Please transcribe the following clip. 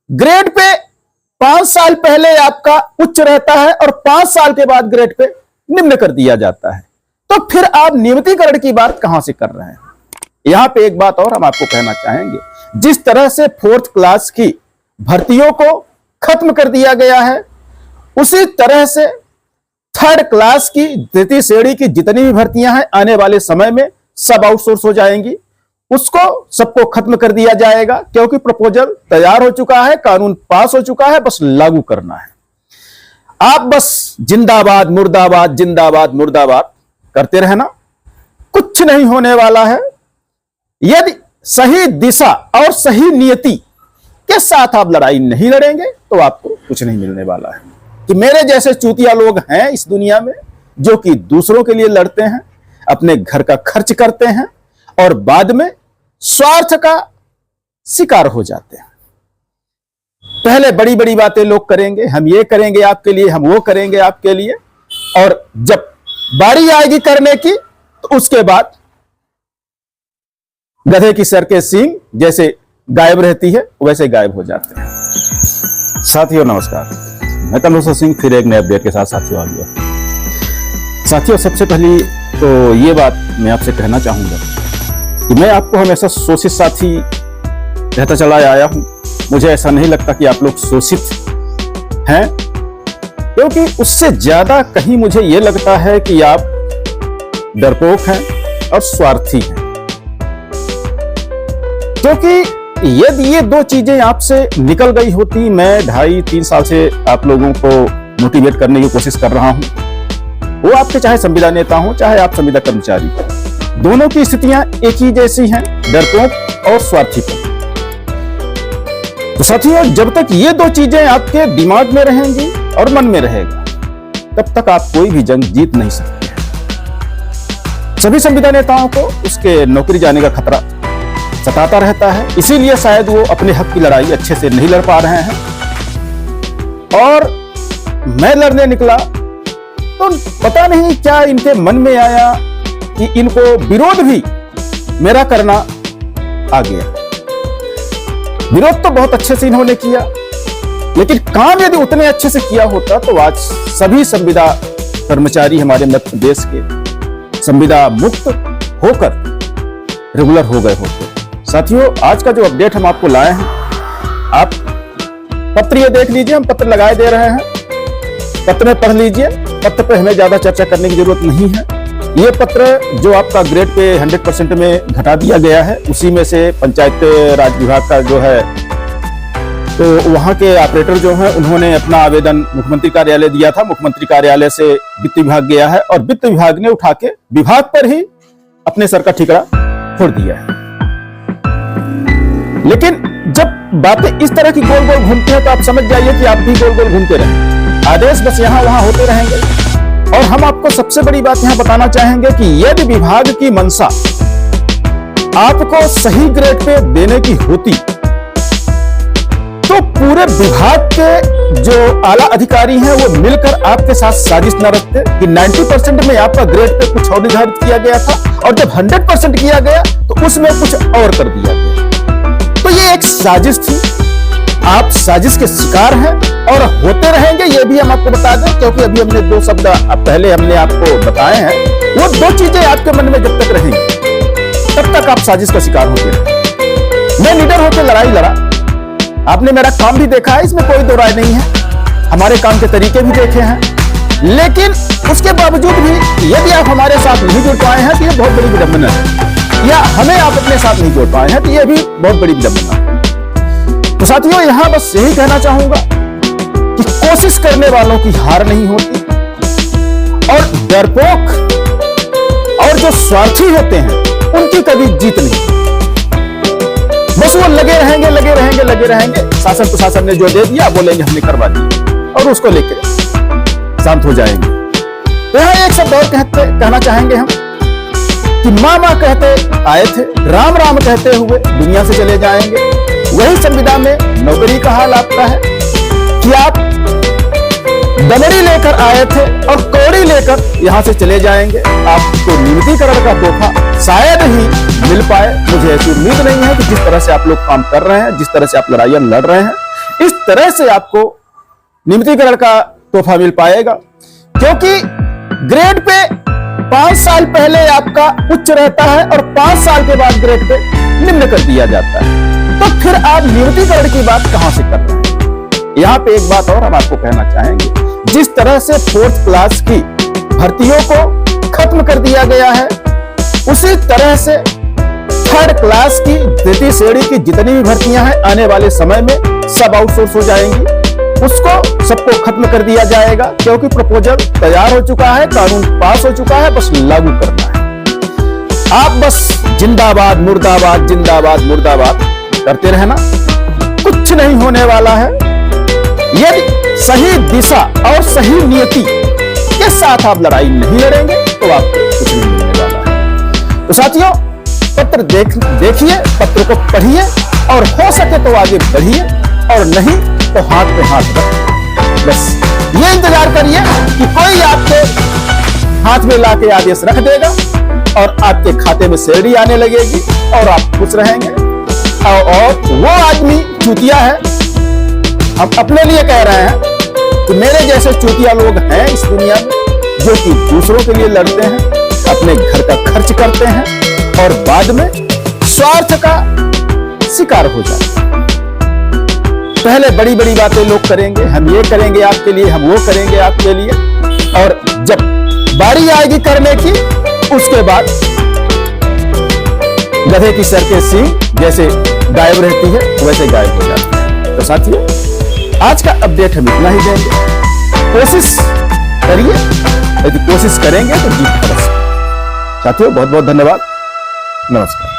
Grade pay 5 साल पहले आपका उच्च रहता है और 5 साल के बाद ग्रेड पे निम्न कर दिया जाता है। तो फिर आप नियमितीकरण की बात कहां से कर रहे हैं? यहां पे एक बात और हम आपको कहना चाहेंगे, जिस तरह से 4th क्लास की भर्तियों को खत्म कर दिया गया है, उसी तरह से 3rd क्लास की द्वितीय श्रेणी की जितनी भी भर्तियां हैं आने वाले समय में सब आउटसोर्स हो जाएंगी। उसको सबको खत्म कर दिया जाएगा, क्योंकि प्रपोजल तैयार हो चुका है, कानून पास हो चुका है, बस लागू करना है। आप बस जिंदाबाद मुर्दाबाद जिंदाबाद मुर्दाबाद करते रहना, कुछ नहीं होने वाला है। यदि सही दिशा और सही नियति के साथ आप लड़ाई नहीं लड़ेंगे तो आपको कुछ नहीं मिलने वाला है। कि मेरे जैसे चूतिया लोग हैं इस दुनिया में, जो कि दूसरों के लिए लड़ते हैं, अपने घर का खर्च करते हैं और बाद में स्वार्थ का शिकार हो जाते हैं। पहले बड़ी बड़ी बातें लोग करेंगे, हम ये करेंगे आपके लिए, हम वो करेंगे आपके लिए, और जब बारी आएगी करने की तो उसके बाद गधे की सर के सींग जैसे गायब रहती है वैसे गायब हो जाते हैं। साथियों नमस्कार, मैं तमलोचन सिंह फिर एक नए अपडेट के साथ साथियों आ गया। साथियों, सबसे पहली तो ये बात मैं आपसे कहना चाहूंगा कि मैं आपको हमेशा शोषित साथी रहता चला आया हूं। मुझे ऐसा नहीं लगता कि आप लोग शोषित हैं, क्योंकि उससे ज्यादा कहीं मुझे यह लगता है कि आप डरपोक हैं और स्वार्थी हैं। क्योंकि यदि ये दो चीजें आपसे निकल गई होती, मैं 2.5-3 साल से आप लोगों को मोटिवेट करने की कोशिश कर रहा हूं, वो आपके चाहे संविदा नेता हो चाहे आप संविदा कर्मचारी हो, दोनों की स्थितियां एक ही जैसी हैं, डरपोक और स्वार्थीपन। तो साथियों, जब तक ये दो चीजें आपके दिमाग में रहेंगी और मन में रहेगा, तब तक आप कोई भी जंग जीत नहीं सकते हैं। सभी संविदा नेताओं को उसके नौकरी जाने का खतरा सताता रहता है, इसीलिए शायद वो अपने हक की लड़ाई अच्छे से नहीं लड़ पा रहे हैं। और मैं लड़ने निकला तो पता नहीं क्या इनके मन में आया कि इनको विरोध भी मेरा करना आ गया। विरोध तो बहुत अच्छे से इन्होंने किया, लेकिन काम यदि उतने अच्छे से किया होता तो आज सभी संविदा कर्मचारी हमारे मध्य प्रदेश के संविदा मुक्त होकर रेगुलर हो गए होते। साथियों, आज का जो अपडेट हम आपको लाए हैं, आप पत्र ये देख लीजिए, हम पत्र लगाए दे रहे हैं, पत्र में पढ़ लीजिए। पत्र पे हमें ज्यादा चर्चा करने की जरूरत नहीं है। ये पत्र जो आपका ग्रेड पे 100% में घटा दिया गया है, उसी में से पंचायत राज विभाग का जो है, तो वहां के ऑपरेटर जो है उन्होंने अपना आवेदन मुख्यमंत्री कार्यालय दिया था, मुख्यमंत्री कार्यालय से वित्त विभाग गया है और वित्त विभाग ने उठा के विभाग पर ही अपने सर का ठिकरा फोड़ दिया है। लेकिन जब बातें इस तरह की गोल गोल घूमती हैं तो आप समझ जाइए कि आप भी गोल गोल घूमते रहें, आदेश बस यहां वहां होते रहेंगे। और हम आपको सबसे बड़ी बात यहां बताना चाहेंगे कि यदि विभाग की मंशा आपको सही ग्रेड पे देने की होती तो पूरे विभाग के जो आला अधिकारी हैं वो मिलकर आपके साथ साजिश न रखते कि 90% में आपका ग्रेड पे कुछ और निर्धारित किया गया था और जब 100% किया गया तो उसमें कुछ और कर दिया गया। तो ये एक साजिश थी, आप साजिश के शिकार हैं और होते रहेंगे, ये भी हम आपको बता दें, क्योंकि अभी हमने 2 शब्द पहले हमने आपको बताए हैं। वो 2 चीजें आपके मन में जब तक रहेंगी तब तक आप साजिश का शिकार होते रहेंगे। मैं लीडर होकर लड़ाई लड़ा, आपने मेरा काम भी देखा है, इसमें कोई दो राय नहीं है, हमारे काम के तरीके भी देखे हैं। लेकिन उसके बावजूद भी यदि आप हमारे साथ नहीं जुड़ पाए हैं तो ये बहुत बड़ी विडंबना है, या हमें आप अपने साथ नहीं जोड़ पाए हैं तो ये भी बहुत बड़ी विडंबना है। तो साथियों, यहां बस यही कहना चाहूंगा कि कोशिश करने वालों की हार नहीं होती, और डरपोक और जो स्वार्थी होते हैं उनकी कभी जीत नहीं। बस वो लगे रहेंगे लगे रहेंगे लगे रहेंगे, शासन प्रशासन ने जो दे दिया बोलेंगे हमने करवा दिया और उसको लेकर शांत हो जाएंगे। तो यहां एक शब्द और कहना चाहेंगे हम कि मामा कहते आए थे, राम राम कहते हुए दुनिया से चले जाएंगे। वही संविदा में नौकरी का हाल आपका है कि आप दमड़ी लेकर आए थे और कौड़ी लेकर यहां से चले जाएंगे। आपको नियमितीकरण का तोहफा शायद ही मिल पाए, मुझे ऐसी उम्मीद नहीं है कि जिस तरह से आप लोग काम कर रहे हैं, जिस तरह से आप लड़ाइयां लड़ रहे हैं, इस तरह से आपको नियमितीकरण का तोहफा मिल पाएगा, क्योंकि ग्रेड पे 5 साल पहले आपका उच्च रहता है और 5 साल के बाद ग्रेड पे निम्न कर दिया जाता है। तो फिर आप नियमितीकरण की बात कहां से कर रहे हैं? यहां पे एक बात और हम आपको कहना चाहेंगे, जिस तरह से 4th क्लास की भर्तियों को खत्म कर दिया गया है, उसी तरह से 3rd क्लास की द्वितीय श्रेणी की जितनी भी भर्तियां हैं आने वाले समय में सब आउटसोर्स हो जाएंगी। उसको सबको खत्म कर दिया जाएगा, क्योंकि प्रपोजल तैयार हो चुका है, कानून पास हो चुका है, बस लागू करना है। आप बस जिंदाबाद मुर्दाबाद जिंदाबाद मुर्दाबाद करते रहना, कुछ नहीं होने वाला है। यदि सही दिशा और सही नियति के साथ आप लड़ाई नहीं लड़ेंगे तो आपको कुछ नहीं मिलने वाला है। तो साथियों, पत्र देखिए, पत्र को पढ़िए और हो सके तो आगे बढ़िए, और नहीं तो हाथ पे हाथ रख, बस ये इंतजार करिए कि कोई आपके हाथ में लाके आदेश रख देगा और आपके खाते में सैलरी आने लगेगी और आप खुश रहेंगे। और वो आदमी चूतिया है, हम अपने लिए कह रहे हैं कि मेरे जैसे चूतिया लोग हैं इस दुनिया में, जो कि दूसरों के लिए लड़ते हैं, अपने घर का खर्च करते हैं और बाद में स्वार्थ का शिकार हो जाते हैं। पहले बड़ी बड़ी बातें लोग करेंगे, हम ये करेंगे आपके लिए, हम वो करेंगे आपके लिए, और जब बारी आएगी करने की, उसके बाद गधे की सर के सींग जैसे गायब रहती है वैसे गायब हो जाती है। तो साथियों, आज का अपडेट हम इतना ही देंगे। कोशिश करिए, यदि कोशिश करेंगे तो जीत अवश्य। साथियों, बहुत बहुत धन्यवाद, नमस्कार।